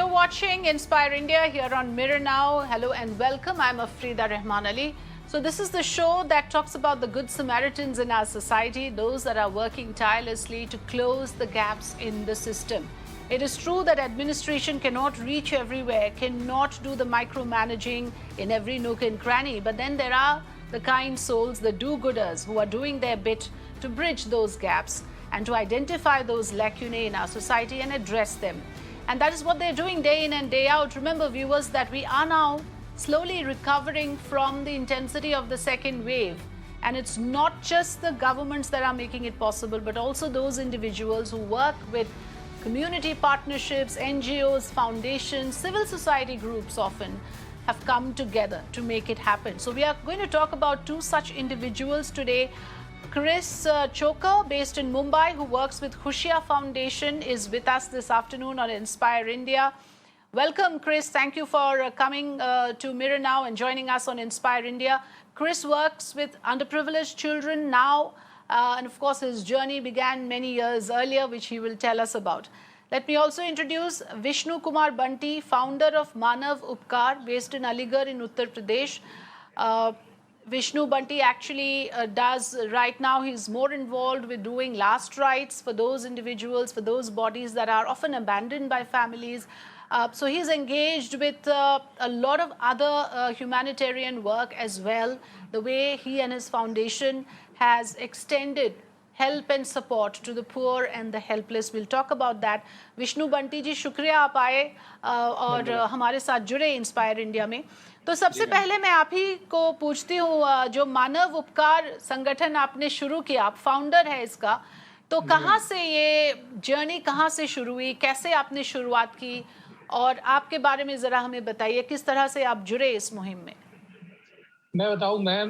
watching Inspire India here on Mirror Now. Hello and welcome. I'm Afrida Rahman Ali. So this is the show that talks about the good Samaritans in our society, those that are working tirelessly to close the gaps in the system. It is true that administration cannot reach everywhere, cannot do the micromanaging in every nook and cranny, but then there are the kind souls, the do-gooders who are doing their bit to bridge those gaps and to identify those lacunae in our society and address them. And that is what they're doing day in and day out. Remember, viewers, that we are now slowly recovering from the intensity of the second wave. And it's not just the governments that are making it possible, but also those individuals who work with community partnerships, NGOs, foundations, civil society groups often have come together to make it happen. So we are going to talk about two such individuals today. Chris Choker, based in Mumbai, who works with Khushiyan Foundation, is with us this afternoon on Inspire India. Welcome, Chris. Thank you for coming to Mirror Now and joining us on Inspire India. Chris works with underprivileged children now, and of course his journey began many years earlier, which he will tell us about. Let me also introduce Vishnu Kumar Bunty, founder of Manav Upkar, based in Aligarh in Uttar Pradesh. Vishnu Bunty actually does, right now, he's more involved with doing last rites for those individuals, for those bodies that are often abandoned by families. So he's engaged with a lot of other humanitarian work as well. The way he and his foundation has extended help and support to the poor and the helpless. We'll talk about that. Vishnu Bunty जी, शुक्रिया आप आए और हमारे साथ जुड़े inspire India में. तो सबसे पहले मैं आप ही को पूछती हूँ, जो मानव उपकार संगठन आपने शुरू किया, आप फाउंडर है इसका, तो कहाँ से ये जर्नी कहाँ से शुरू हुई, कैसे आपने शुरुआत की, और आपके बारे में जरा हमें बताइए किस तरह से आप जुड़े इस मुहिम में. मैं बताऊं, मैं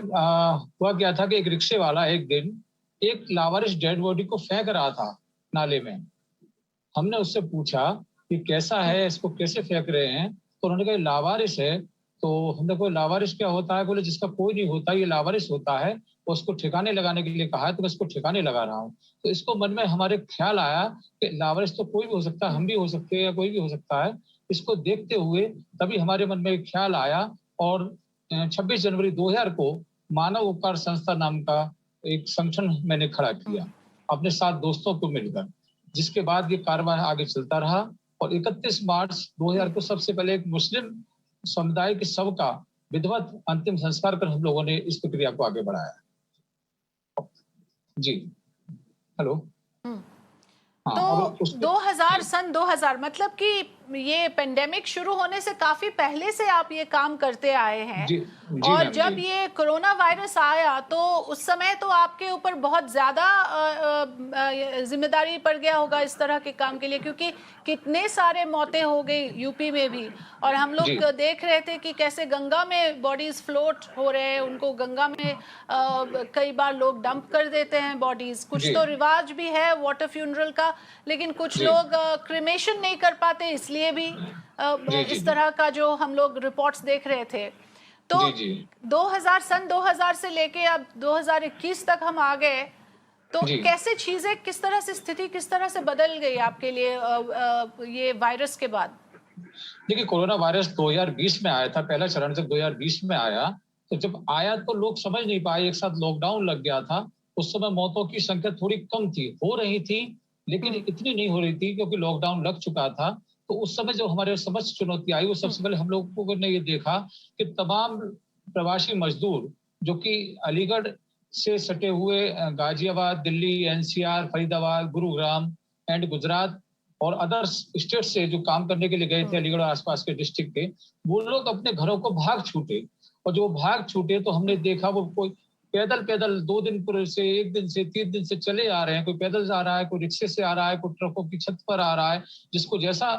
हुआ क्या था कि एक रिक्शे वाला एक दिन एक लावारिस डेड बॉडी को फेंक रहा था नाले में. हमने उससे पूछा कि कैसा है, इसको कैसे फेंक रहे हैं, तो उन्होंने कहा लावारिस है. तो हमने कहा लावारिस क्या होता है, बोले जिसका कोई नहीं होता ये लावारिस होता है, उसको ठिकाने लगाने के लिए कहा है, तो मैं इसको ठिकाने लगा रहा हूँ. तो इसको मन में हमारे ख्याल आया कि लावारिस तो कोई भी हो सकता है, हम भी हो सकते हैं या कोई भी हो सकता है. इसको देखते हुए तभी हमारे मन में एक ख्याल आया और 26 जनवरी 2000 को मानव उपकार संस्था नाम का एक संगठन मैंने खड़ा किया अपने साथ दोस्तों को मिलकर, जिसके बाद ये कारवां आगे चलता रहा. और 31 मार्च 2000 को सबसे पहले एक मुस्लिम समुदाय के शव का विधिवत अंतिम संस्कार कर हम लोगों ने इस प्रक्रिया को आगे बढ़ाया. जी हेलो. तो 2000 मतलब कि ये पेंडेमिक शुरू होने से काफी पहले से आप ये काम करते आए हैं. जी, और जब ये कोरोना वायरस आया तो उस समय तो आपके ऊपर बहुत ज्यादा जिम्मेदारी पड़ गया होगा इस तरह के काम के लिए, क्योंकि कितने सारे मौतें हो गई यूपी में भी, और हम लोग देख रहे थे कि कैसे गंगा में बॉडीज फ्लोट हो रहे हैं, उनको गंगा में कई बार लोग डंप कर देते हैं बॉडीज. कुछ तो रिवाज भी है वाटर फ्यूनरल का, लेकिन कुछ लोग क्रिमेशन नहीं कर पाते, इसलिए भी इस तरह का जो हम लोग रिपोर्ट्स देख रहे थे. तो 2000 से लेके अब 2021 तक हम आ गए, तो कैसे चीजें, किस तरह से स्थिति किस तरह से बदल गई आपके लिए ये वायरस के बाद? देखिए, कोरोना वायरस 2020 में आया था, पहला चरण जब 2020 में आया, तो जब आया तो लोग समझ नहीं पाए, एक साथ लॉकडाउन लग गया था. उस समय मौतों की संख्या थोड़ी कम थी, हो रही थी लेकिन इतनी नहीं हो रही थी क्योंकि लॉकडाउन लग चुका था. तो उस समय जो हमारे समक्ष चुनौती आई, वो सबसे पहले हम लोगों ने ये देखा कि तमाम प्रवासी मजदूर जो कि अलीगढ़ से सटे हुए गाजियाबाद, दिल्ली, एनसीआर, फरीदाबाद, गुरुग्राम एंड गुजरात और अदर स्टेट से जो काम करने के लिए गए थे अलीगढ़ और आसपास के डिस्ट्रिक्ट के, वो लोग अपने घरों को भाग छूटे. और जो भाग छूटे तो हमने देखा वो कोई पैदल 2 दिन से, 1 दिन से, 3 दिन से चले आ रहे हैं. कोई पैदल आ रहा है, कोई रिक्शे से आ रहा है, कोई ट्रकों की छत पर आ रहा है, जिसको जैसा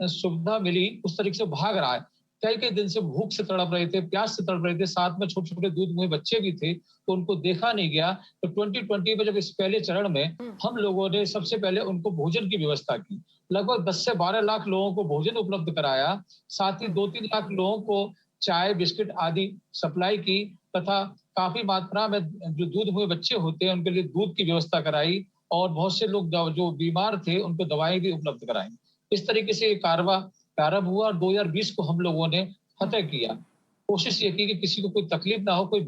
सुविधा मिली उस तरीके से भाग रहा है. कई दिन से भूख से तड़प रहे थे, प्यास से तड़प रहे थे, साथ में छोटे छोटे दूध मुहे बच्चे भी थे, तो उनको देखा नहीं गया. तो 2020 में जब इस पहले चरण में हम लोगों ने सबसे पहले उनको भोजन की व्यवस्था की, लगभग 10 से 12 लाख लोगों को भोजन उपलब्ध कराया, साथ ही 2-3 लाख लोगों को चाय, बिस्किट आदि सप्लाई की, तथा काफी मात्रा में जो दूध हुए बच्चे होते हैं उनके लिए दूध की व्यवस्था कराई, और बहुत से लोग जो बीमार थे उनको दवाएं भी उपलब्ध कराई. इस तरीके से ये कारवां प्रारंभ हुआ और 2020 को हम लोगों ने फतह किया। कोशिश ये की कि किसी को कोई तकलीफ ना हो, कोई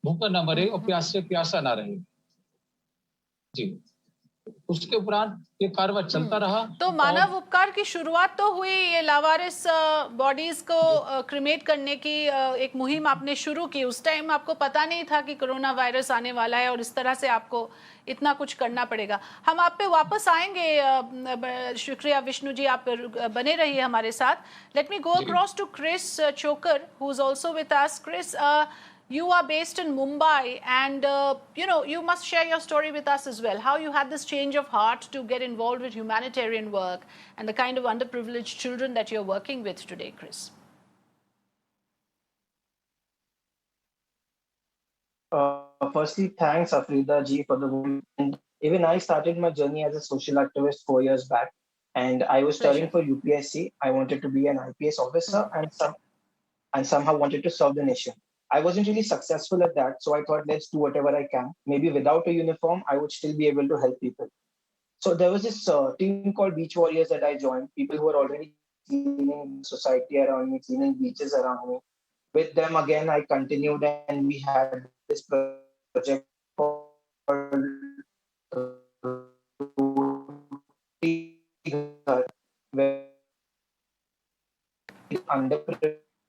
भूखा ना मरे और प्यास से प्यासा ना रहे। जी। उसके उपरांत ये कार्रवाई चलता रहा। तो मानव उपकार की शुरुआत तो हुई, ये लावारिस बॉडीज को क्रिमेट करने की एक मुहिम आपने शुरू की। उस टाइम आपको पता नहीं था कि कोरोना वायरस आने वाला है और इस तरह से आपको इतना कुछ करना पड़ेगा। हम आप पे वापस आएंगे। शुक्रिया विष्णु जी, आप बने रहिए हमारे साथ। Let me go across to Chris Chokar, who is also with us. Chris, you are based in Mumbai, and you must share your story with us as well. How you had this change of heart to get involved with humanitarian work and the kind of underprivileged children that you're working with today, Chris. Firstly, thanks Afrida ji for the movement. Even I started my journey as a social activist 4 years back, and I was studying for UPSC. I wanted to be an IPS officer and somehow wanted to serve the nation. I wasn't really successful at that, so I thought, let's do whatever I can. Maybe without a uniform, I would still be able to help people. So there was this team called Beach Warriors that I joined, people who were already cleaning society around me, cleaning beaches around me. With them, again, I continued, and we had this project called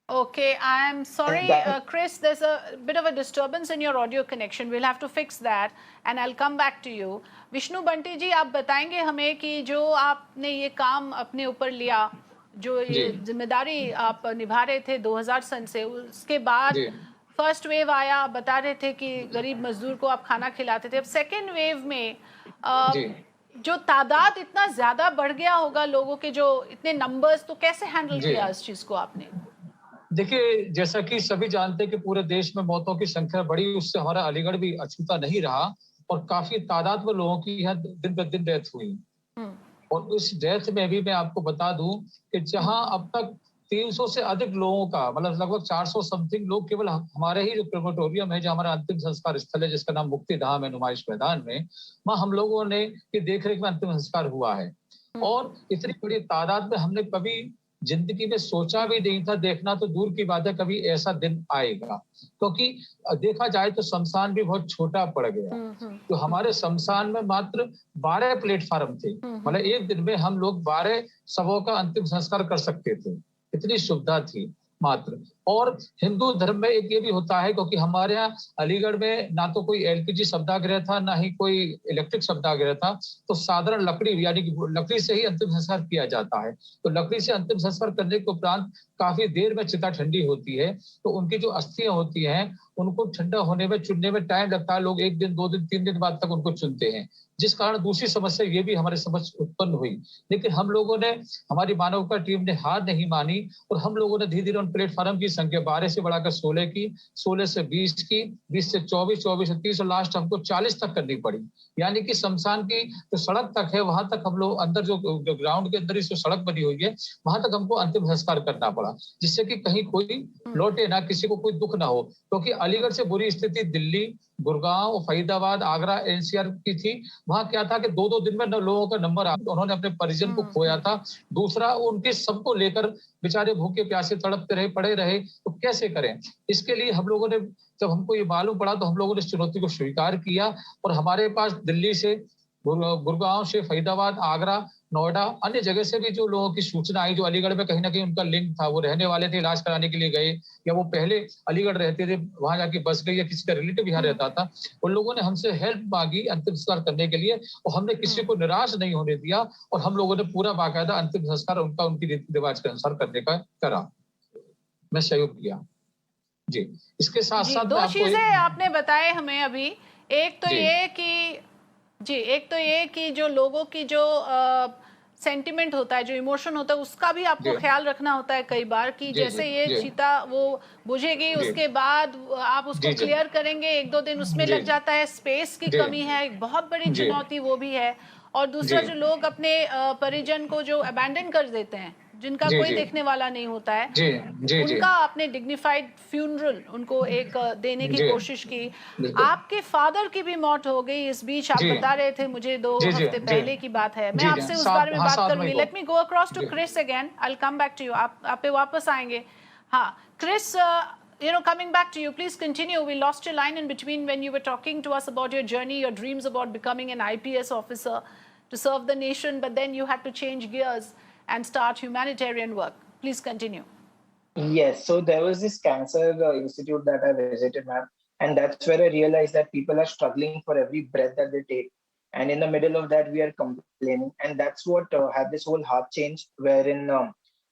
Okay, I am sorry, Chris, there's a bit of a disturbance in your audio connection. We'll have to fix that and I'll come back to you. Vishnu Bunty ji, आप बताएंगे हमें कि जो आपने ये काम अपने ऊपर लिया, जो ये जिम्मेदारी आप निभा रहे थे 2000 सन से, उसके बाद फर्स्ट वेव आया, आप बता रहे थे कि गरीब मजदूर को आप खाना खिलाते थे। अब सेकेंड वेव में जो तादाद इतना ज्यादा बढ़ गया होगा लोगों के, जो इतने नंबर्स, तो कैसे हैंडल किया इस चीज को आपने? देखिए, जैसा कि सभी जानते हैं कि पूरे देश में मौतों की संख्या बढ़ी, उससे हमारा अलीगढ़ भी अछूता नहीं रहा और काफी तादाद में लोगों की यहाँ दिन ब दिन डेथ हुई। और उस डेथ में भी मैं आपको बता दूं कि जहां अब तक 300 से अधिक लोगों का, मतलब लगभग 400 समथिंग लोग केवल हमारे ही जो क्रेमेटोरियम है, जो हमारा अंतिम संस्कार स्थल है, जिसका नाम मुक्ति धाम है नुमाइश मैदान में, वहां हम लोगों ने की देखरेख में अंतिम संस्कार हुआ है। और इतनी बड़ी तादाद में हमने कभी जिंदगी में सोचा भी नहीं था, देखना तो दूर की बात है कभी ऐसा दिन आएगा, क्योंकि देखा जाए तो शमशान भी बहुत छोटा पड़ गया। तो हमारे शमशान में मात्र 12 प्लेटफार्म थे, मतलब एक दिन में हम लोग 12 शवों का अंतिम संस्कार कर सकते थे, इतनी सुविधा थी मात्र। और हिंदू धर्म में एक ये भी होता है, क्योंकि हमारे यहाँ अलीगढ़ में ना तो कोई एलपीजी शवदागृह था, ना ही कोई इलेक्ट्रिक शवदागृह था, तो साधारण लकड़ी, यानी कि लकड़ी से ही अंतिम संस्कार किया जाता है। तो लकड़ी से अंतिम संस्कार करने के उपरांत काफी देर में चिता ठंडी होती है, तो उनकी जो अस्थियां होती हैं उनको ठंडा होने में, चुनने में टाइम लगता है। लोग 1 दिन 2 दिन 3 दिन बाद तक उनको चुनते हैं, जिस कारण दूसरी समस्या ये भी हमारे समझ उत्पन्न हुई। लेकिन हम लोगों ने, हमारी मानवता टीम ने हार नहीं मानी और हम लोगों ने धीरे धीरे उन प्लेटफार्म की संख्या 12 से बढ़ाकर 16 की, 16 से 20 की, 20 से 24, 24 से 30 और लास्ट हमको 40 तक करनी पड़ी। यानी कि शमशान की जो सड़क तक है, वहां तक हम लोग अंदर, जो ग्राउंड के अंदर ही जो सड़क बनी हुई है, वहां तक हमको अंतिम संस्कार करना पड़ा, जिससे कि कहीं कोई लौटे ना, किसी को कोई दुख ना हो। क्योंकि अलीगढ़ से बुरी स्थिति दिल्ली, गुड़गांव, फरीदाबाद, आगरा, एनसीआर की थी। वहां क्या था कि 2-2 दिन में लोगों का नंबर आ, उन्होंने अपने परिजन को खोया था। दूसरा, उनके सबको लेकर बेचारे भूखे प्यासे तड़पते रहे, पड़े रहे, तो कैसे करें? इसके लिए हम लोगों ने, जब हमको ये मालूम पड़ा, तो हम लोगों ने इस चुनौती को स्वीकार किया और हमारे पास दिल्ली से, गुड़गांव से, फरीदाबाद, आगरा, नोएडा, अन्य जगह से भी जो लोगों की सूचना आई, जो अलीगढ़ में कहीं ना कहीं उनका लिंक था, वो रहने वाले थे, इलाज कराने के लिए गए, या वो पहले अलीगढ़ रहते थे, वहां जाके बस गए, या किसी का रिलेटिव यहाँ रहता था, उन लोगों ने हमसे हेल्प मांगी अंतिम संस्कार करने के लिए, और हमने किसी को निराश नहीं होने दिया और हम लोगों ने पूरा बाकायदा अंतिम संस्कार उनका, उनकी रीति रिवाज के अनुसार करने का करा। मैं सहयोग किया जी। इसके साथ साथ 2 चीजें आपने बताए हमें अभी। एक तो ये कि एक तो ये कि जो लोगों की जो सेंटिमेंट होता है, जो इमोशन होता है, उसका भी आपको ख्याल रखना होता है कई बार, कि जैसे ये चिता वो बुझेगी, उसके बाद आप उसको क्लियर करेंगे, 1-2 दिन उसमें लग जाता है, स्पेस की कमी है, एक बहुत बड़ी चुनौती वो भी है। और दूसरा, जो लोग अपने परिजन को जो अबैंडन कर देते हैं, जिनका जी, कोई जी। देखने वाला नहीं होता है, जी, जी, जी। उनका आपने डिग्निफाइड फ्यूनरल उनको एक देने की जी, कोशिश की। बिल्कुल। आपके फादर की भी मौत हो गई इस बीच, आप जी। बता रहे थे मुझे 2 जी, जी, हफ्ते जी। पहले की बात है। मैं जी, जी। आपसे उस 7 बारे में हाँ, बात 7 मई करूँगी। को। Let me go across to जी। Chris again, I will come back to you. आप पे वापस आएँगे। हाँ, Chris, coming back to you, please continue. We lost your line in between when you were talking to us about your journey, your dreams about becoming an IPS officer to serve the nation, but then you had to change gears and start humanitarian work. Please continue. Yes, so there was this cancer institute that I visited, ma'am, and that's where I realized that people are struggling for every breath that they take. And in the middle of that, we are complaining, and that's what had this whole heart change, wherein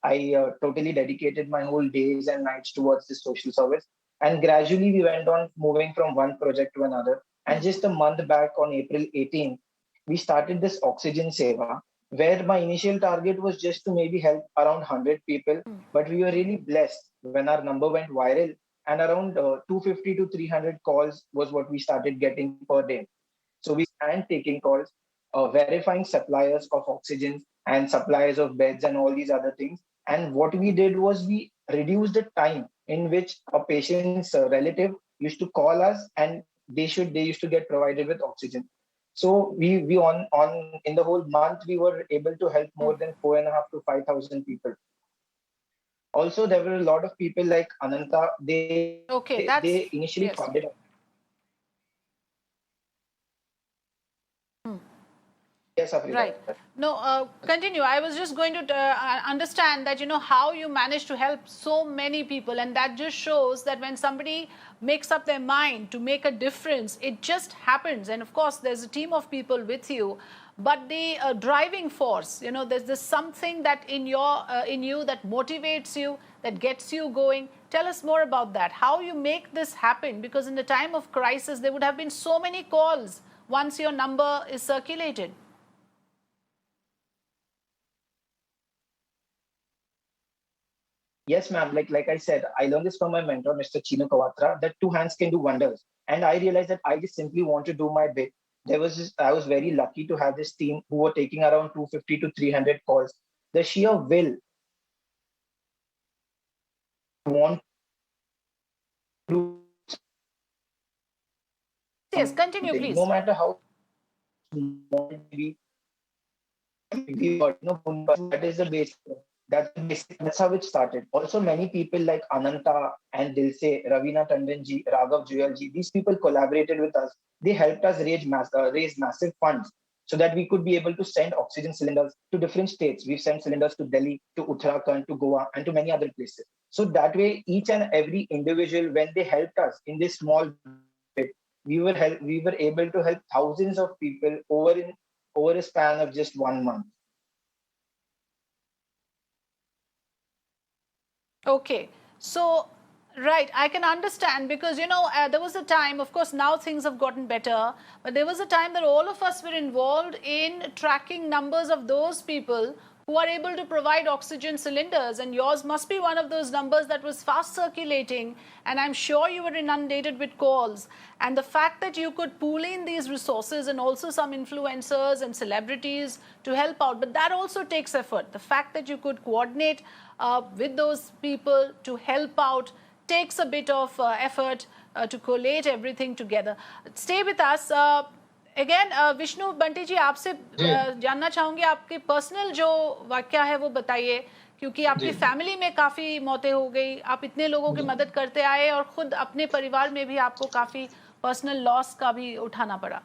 I totally dedicated my whole days and nights towards this social service. And gradually, we went on moving from one project to another. And just a month back, on April 18th, we started this Oxygen Seva, where my initial target was just to maybe help around 100 people, but we were really blessed when our number went viral, and around 250 to 300 calls was what we started getting per day. So we began taking calls, verifying suppliers of oxygen and suppliers of beds and all these other things. And what we did was we reduced the time in which a patient's relative used to call us, and they used to get provided with oxygen. So we on in the whole month we were able to help more than 4.5 to 5,000 people. Also, there were a lot of people like Ananta. Okay, that's They initially yes. funded. Yes, Afrida. Right. No, continue. I was just going to understand that, how you managed to help so many people. And that just shows that when somebody makes up their mind to make a difference, it just happens. And of course, there's a team of people with you. But the driving force, there's this something that in you that motivates you, that gets you going. Tell us more about that. How you make this happen? Because in the time of crisis, there would have been so many calls once your number is circulated. Yes, ma'am. Like I said, I learned this from my mentor, Mr. Chino Kawatra, that two hands can do wonders. And I realized that I just simply want to do my bit. I was very lucky to have this team who were taking around 250 to 300 calls. The sheer will to want to do Yes, continue, something, no please. matter how small it may be, that is the basic. That's the basic. That's how it started. Also, many people like Ananta and Dilse, Ravina Tandonji, Raghav Juyalji, these people collaborated with us. They helped us raise massive funds so that we could be able to send oxygen cylinders to different states. We've sent cylinders to Delhi, to Uttarakhand, to Goa, and to many other places. So that way, each and every individual, when they helped us in this small bit, we were able to help thousands of people over a span of just 1 month. Okay. So, right, I can understand because, there was a time, of course, now things have gotten better, but there was a time that all of us were involved in tracking numbers of those people who are able to provide oxygen cylinders. And yours must be one of those numbers that was fast circulating. And I'm sure you were inundated with calls. And the fact that you could pool in these resources and also some influencers and celebrities to help out, but that also takes effort. The fact that you could coordinate with those people to help out takes a bit of effort to collate everything together. Stay with us. Again Vishnu Bunty ji, आपसे जानना चाहूंगी, आपके personal जो वाक्य है वो बताइए, क्योंकि आपकी फैमिली में काफी मौतें हो गई, आप इतने लोगों की मदद करते आए और खुद अपने परिवार में भी आपको काफी पर्सनल लॉस का भी उठाना पड़ा।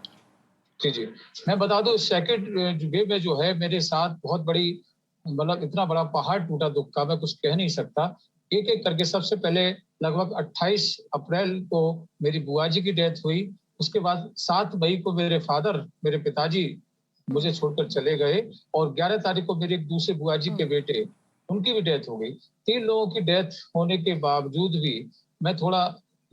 जी जी, मैं बता दूं, सेकंड वेव में जो है मेरे साथ बहुत बड़ी, मतलब इतना बड़ा पहाड़ टूटा दुख का, मैं कुछ कह नहीं सकता। एक एक करके सबसे पहले लगभग 28 अप्रैल को मेरी बुआ जी की डेथ हुई। उसके बाद 7 मई को मेरे पिताजी मुझे छोड़कर चले गए, और 11 तारीख को मेरे एक दूसरे बुआ जी के बेटे, उनकी भी डेथ हो गई। 3 लोगों की डेथ होने के बावजूद भी मैं थोड़ा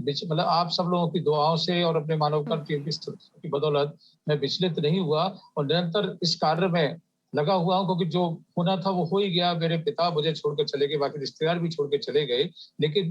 मतलब आप सब लोगों की दुआओं से और अपने मानवता की बदौलत मैं विचलित नहीं हुआ, और निरंतर इस कार्य में लगा हुआ हूं, क्योंकि जो होना था वो हो ही गया। मेरे पिता मुझे छोड़कर चले गए, बाकी रिश्तेदार भी छोड़ के चले गए, लेकिन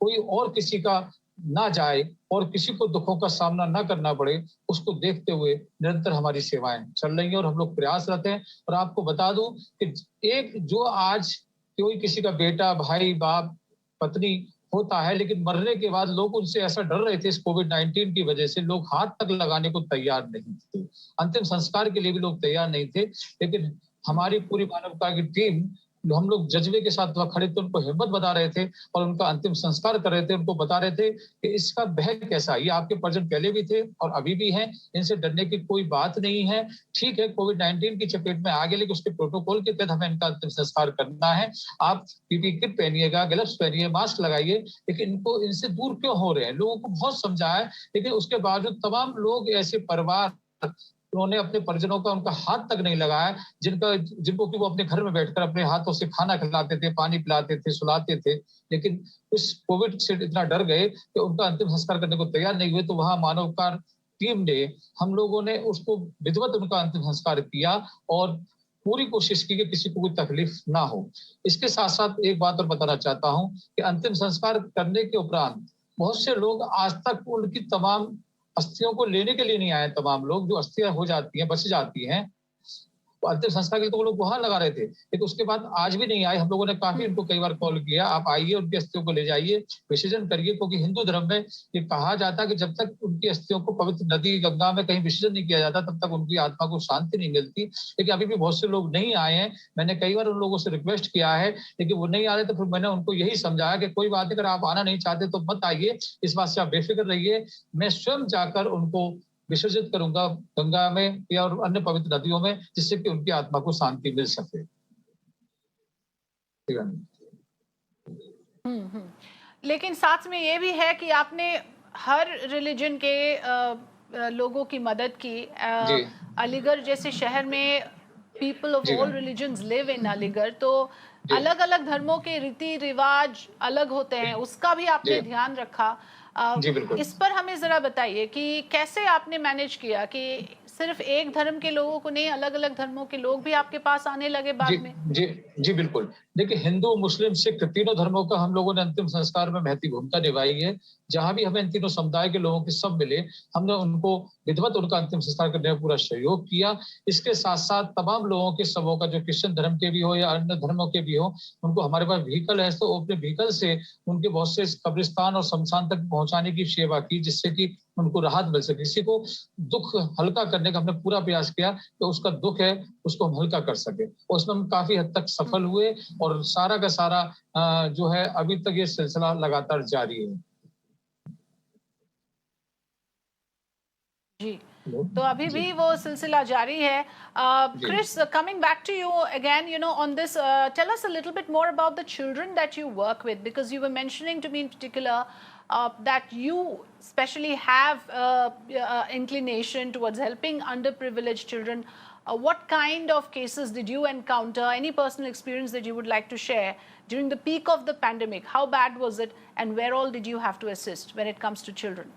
कोई और किसी का ना जाए और किसी को दुखों का सामना ना करना पड़े, उसको देखते हुए निरंतर हमारी सेवाएं चल रही हैं और हम लोग प्रयासरत हैं। और आपको बता दूं कि एक जो आज कोई किसी का बेटा, भाई, बाप, पत्नी होता है, लेकिन मरने के बाद लोग उनसे ऐसा डर रहे थे इस कोविड-19 की वजह से, लोग हाथ तक लगाने को तैयार नहीं थे। अंतिम संस्कार के लिए भी लोग तैयार नहीं थे, लेकिन हमारी पूरी मानवता की टीम, हम लोग जज्बे के साथ वहाँ खड़े थे, उनको हिम्मत बता रहे थे और उनका अंतिम संस्कार कर रहे थे, उनको बता रहे थे कि इसका भय कैसा, ये आपके परिजन पहले भी थे और अभी भी हैं, इनसे डरने की कोई बात नहीं है। ठीक है, कोविड-19 की चपेट में आ गए, लेकिन उसके प्रोटोकॉल के तहत हमें इनका अंतिम संस्कार करना है। आप पीपीई किट पहनिएगा, ग्लव्स पहनिए, मास्क लगाइए, लेकिन इनको इनसे दूर क्यों हो रहे हैं? लोगों को बहुत समझाया, लेकिन उसके बावजूद तमाम लोग, ऐसे परिवार, उन्होंने अपने परिजनों का उनका हाथ तक नहीं लगाया, जिनको कि वो अपने घर में बैठकर अपने हाथों से खाना खिलाते थे, पानी पिलाते थे, सुलाते थे। लेकिन इस कोविड से इतना डर गए कि उनका अंतिम संस्कार करने को तैयार नहीं हुए, तो वहाँ मानवकार टीम ने, हम लोगों ने उसको विधिवत उनका अंतिम संस्कार किया और पूरी कोशिश की कि किसी को कोई तकलीफ ना हो। इसके साथ-साथ एक बात और बताना चाहता हूँ कि अंतिम संस्कार करने के उपरांत बहुत से लोग आज तक उनकी तमाम अस्थियों को लेने के लिए नहीं आए। तमाम लोग, जो अस्थियां हो जाती हैं, बच जाती हैं, तो अंतिम संस्कार के लिए तो वो लोग गुहार लगा रहे थे, लेकिन उसके बाद आज भी नहीं आए। हम लोगों ने काफी इनको कई बार कॉल किया, आप आइए, उनकी अस्थियों को ले जाइए, विसर्जन करिए, क्योंकि हिंदू धर्म में ये कहा जाता है कि जब तक उनकी अस्थियों को पवित्र नदी गंगा में कहीं विसर्जन नहीं किया जाता, तब तक उनकी आत्मा को शांति नहीं मिलती। लेकिन अभी भी बहुत से लोग नहीं आए हैं। मैंने कई बार उन लोगों से रिक्वेस्ट किया है, लेकिन वो नहीं आ रहे, तो फिर मैंने उनको यही समझाया कि कोई बात नहीं, अगर आप आना नहीं चाहते तो मत आइए, इस बात से आप बेफिक्र रहिए। मैं स्वयं जाकर उनको विसर्जित करूंगा गंगा में या और अन्य पवित्र नदियों में, जिससे कि उनकी आत्मा को शांति मिल सके। लेकिन साथ में ये भी है कि आपने हर रिलीजन के लोगों की मदद की। जी, अलीगढ़ जैसे शहर में पीपल ऑफ जी all ma'am. Religions live in Aligarh, तो जी, अलग अलग धर्मों के रीति रिवाज अलग होते हैं, उसका भी आपने जी, ध्यान रखा। जी बिल्कुल। इस पर हमें जरा बताइए कि कैसे आपने मैनेज किया कि सिर्फ एक धर्म के लोगों को नहीं, अलग अलग धर्मों के लोग भी आपके पास आने लगे जी, बाद में। जी, जी बिल्कुल। देखिए, हिंदू, मुस्लिम, सिख तीनों धर्मों का हम लोगों ने अंतिम संस्कार में महती भूमिका निभाई है। जहाँ भी हमें इन तीनों समुदाय के लोगों के सब मिले, हमने उनको विधिवत उनका अंतिम संस्कार करने में पूरा सहयोग किया। इसके साथ-साथ तमाम लोगों के शवों का, जो क्रिश्चियन धर्म के भी हो या अन्य धर्मों के भी हो, उनको हमारे पास व्हीकल है, तो अपने व्हीकल से उनके बहुत से कब्रिस्तान और शमशान तक पहुँचाने की सेवा की, जिससे कि उनको राहत मिल सके। किसी को दुःख हल्का करने का हमने पूरा प्रयास किया कि उसका दुःख है, उसको हम हल्का कर सकें। और उसमें हम काफ़ी हद तक सफल हुए और सारा का सारा जो है, अभी तक ये सिलसिला लगातार जारी है। जी, तो अभी जी, भी वो सिलसिला जारी है। जी, Chris, coming back to you again, on this, tell us a little bit more about the children that you work with, because you were mentioning to me in particular that you especially have inclination towards helping underprivileged children. What kind of cases did you encounter? Any personal experience that you would like to share during the peak of the pandemic? How bad was it, and where all did you have to assist when it comes to children?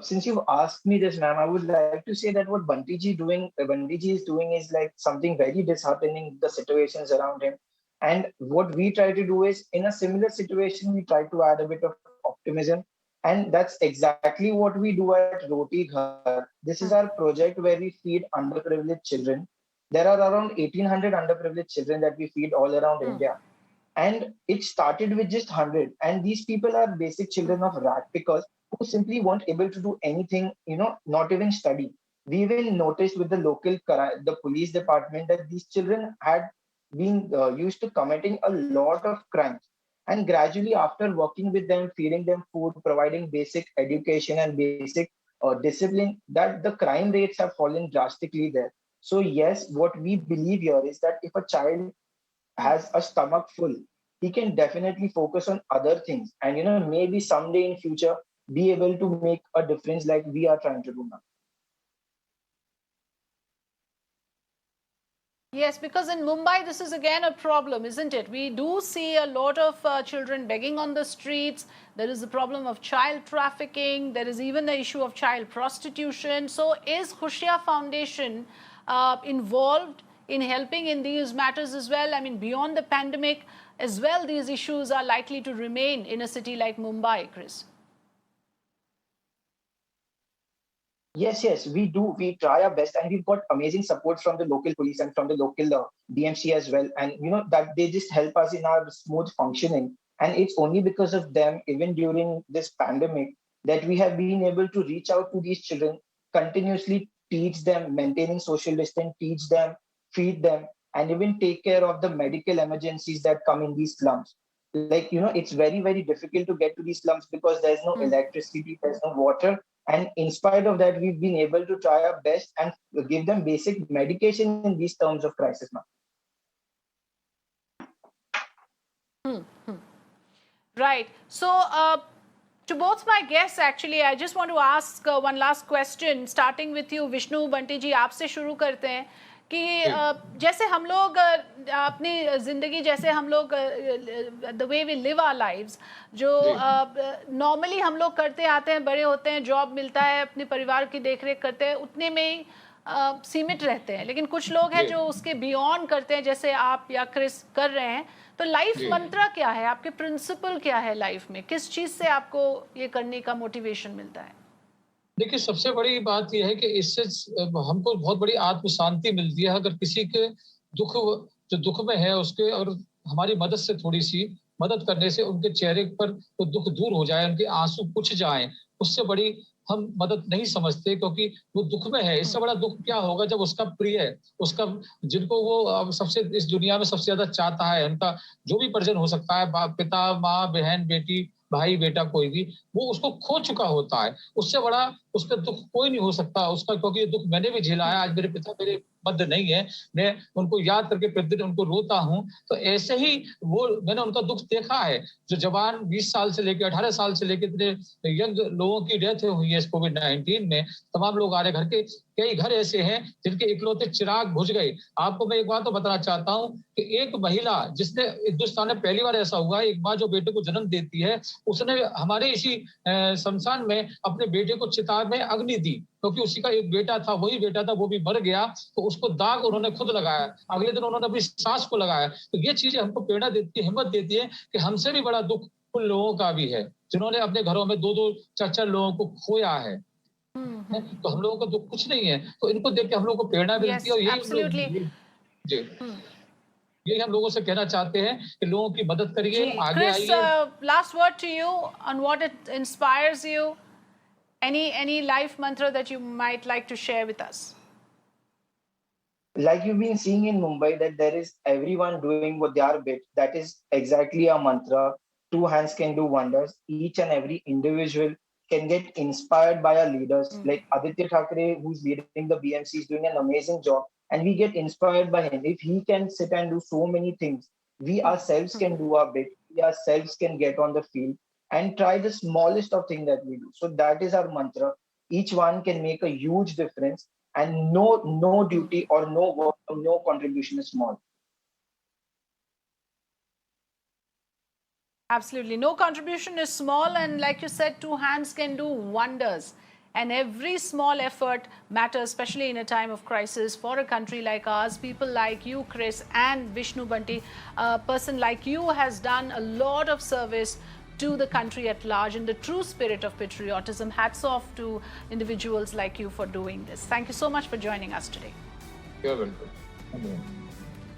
Since you've asked me this, ma'am, I would like to say that what Bunty ji is doing is like something very disheartening, the situations around him. And what we try to do is, in a similar situation, we try to add a bit of optimism. And that's exactly what we do at Roti Ghar. This is our project where we feed underprivileged children. There are around 1,800 underprivileged children that we feed all around India. And it started with just 100. And these people are basic children of rat pickers who simply weren't able to do anything, not even study. We even noticed with the the police department, that these children had been used to committing a lot of crimes. And gradually, after working with them, feeding them food, providing basic education and basic discipline, that the crime rates have fallen drastically there. So yes, what we believe here is that if a child has a stomach full, he can definitely focus on other things, and maybe someday in future be able to make a difference like we are trying to do now. Yes, because in Mumbai, this is again a problem, isn't it? We do see a lot of children begging on the streets. There is the problem of child trafficking. There is even the issue of child prostitution. So is Khushia Foundation involved in helping in these matters as well? I mean, beyond the pandemic as well, these issues are likely to remain in a city like Mumbai, Chris. Yes, we do. We try our best, and we've got amazing support from the local police and from the local BMC as well. And that they just help us in our smooth functioning. And it's only because of them, even during this pandemic, that we have been able to reach out to these children, continuously teach them maintaining social distance, teach them, feed them, and even take care of the medical emergencies that come in these slums. Like, it's very, very difficult to get to these slums because there's no electricity, there's no water. And in spite of that, we've been able to try our best and give them basic medication in these terms of crisis now. Right. So, to both my guests, actually, I just want to ask one last question, starting with you, Vishnu Banti ji, आपसे शुरू करते हैं कि जैसे हम लोग अपनी जिंदगी, जैसे हम लोग the way we live our lives, जो नॉर्मली हम लोग करते आते हैं, बड़े होते हैं, जॉब मिलता है, अपने परिवार की देखरेख करते हैं, उतने में ही सीमित रहते हैं. लेकिन कुछ लोग हैं जो उसके बियॉन्ड करते हैं, जैसे आप या क्रिस कर रहे हैं. तो लाइफ मंत्र क्या है, आपके प्रिंसिपल क्या है लाइफ में, किस चीज से आपको ये करने का मोटिवेशन मिलता है? देखिए, सबसे बड़ी बात यह है कि इससे हमको बहुत बड़ी आत्म शांति मिलती है. अगर किसी के दुख में है उसके, और हमारी मदद से, थोड़ी सी मदद करने से उनके चेहरे पर वो दुख दूर हो जाए, उनके आंसू पुछ जाएं, उससे बड़ी हम मदद नहीं समझते. क्योंकि वो दुख में है, इससे बड़ा दुख क्या होगा जब उसका प्रिय है, उसका जिनको वो सबसे इस दुनिया में सबसे ज्यादा चाहता है, उनका जो भी परिजन हो सकता है, पिता, माँ, बहन, बेटी, भाई, बेटा, कोई भी, वो उसको खो चुका होता है. उससे बड़ा उसका दुख कोई नहीं हो सकता उसका. क्योंकि ये दुख मैंने भी झेला है. आज मेरे पिता मेरे मध्य नहीं है, मैं उनको याद करके प्रतिदिन उनको रोता हूं. तो ऐसे ही वो मैंने उनका दुख देखा है. जो जवान 20 साल से लेकर 18 साल से लेकर इतने यंग लोगों की डेथ हुई है इस कोविड-19 में. तमाम लोग आ रहे. घर के कई घर ऐसे हैं जिनके इकलौते चिराग बुझ गए. आपको मैं एक बात तो बताना चाहता हूं कि एक महिला, जिसने हिंदुस्तान में पहली बार ऐसा हुआ है, एक माँ जो बेटे को जन्म देती है, उसने हमारे इसी शमशान में अपने बेटे को चिता में अग्नि दी. क्योंकि उसी का एक बेटा था, वही बेटा था, वो भी मर गया. तो उसको दाग उन्होंने खुद लगाया. अगले दिन उन्होंने अपनी सास को लगाया. तो ये चीजें हमको प्रेरणा देती है, हिम्मत देती है कि हमसे भी बड़ा दुख उन लोगों का भी है जिन्होंने अपने घरों में 2-2, 4-4 लोगों को खोया है. तो हम लोगों का दुख कुछ नहीं है. तो इनको देख के हम लोगों को प्रेरणा मिलती है. और यही हम लोगों से कहना चाहते हैं कि लोगों की मदद करिए, आगे आइए. Last word to you on what it inspires you. Any life mantra that you might like to share with us? Like you've been seeing in Mumbai, that there is everyone doing what their bit. That is exactly our mantra. Two hands can do wonders. Each and every individual can get inspired by our leaders. Like Aditya Thackeray, who's leading the BMC, is doing an amazing job. And we get inspired by him. If he can sit and do so many things, we ourselves can do our bit. We ourselves can get on the field and try the smallest of things that we do. So that is our mantra. Each one can make a huge difference, and no duty or no work or no contribution is small. Absolutely. No contribution is small, and like you said, two hands can do wonders. And every small effort matters, especially in a time of crisis for a country like ours. People like you, Chris, and Vishnu Banti, a person like you has done a lot of service to the country at large in the true spirit of patriotism. Hats off to individuals like you for doing this. Thank you so much for joining us today. You're welcome.